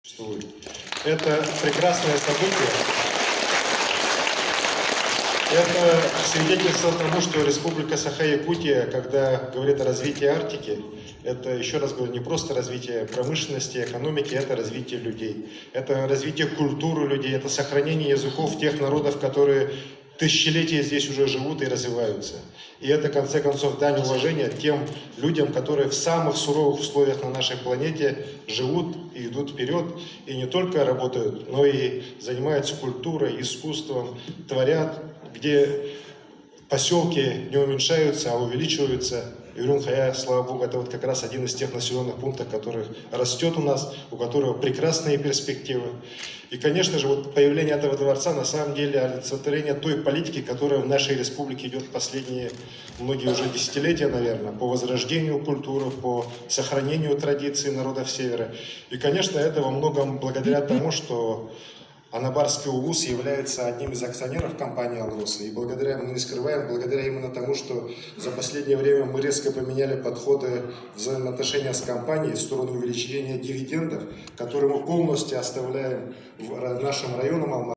существует. Это прекрасное событие. Это свидетельство тому, что Республика Саха-Якутия, когда говорит о развитии Арктики, это, еще раз говорю, не просто развитие промышленности, экономики, это развитие людей. Это развитие культуры людей, это сохранение языков тех народов, которые тысячелетия здесь уже живут и развиваются. И это, в конце концов, дань уважения тем людям, которые в самых суровых условиях на нашей планете живут и идут вперед, и не только работают, но и занимаются культурой, искусством, творят, где поселки не уменьшаются, а увеличиваются. Юрюн-Хая, слава Богу, это вот как раз один из тех населенных пунктов, который растет у нас, у которого прекрасные перспективы. И, конечно же, вот появление этого дворца на самом деле олицетворение той политики, которая в нашей республике идет последние многие уже десятилетия, наверное, по возрождению культуры, по сохранению традиций народов Севера. И, конечно, это во многом благодаря тому, что Анабарский УВУЗ является одним из акционеров компании «Алроса». И благодаря, мы не скрываем, благодаря именно тому, что за последнее время мы резко поменяли подходы в взаимоотношения с компанией в сторону увеличения дивидендов, которые мы полностью оставляем в нашим районам Алматы.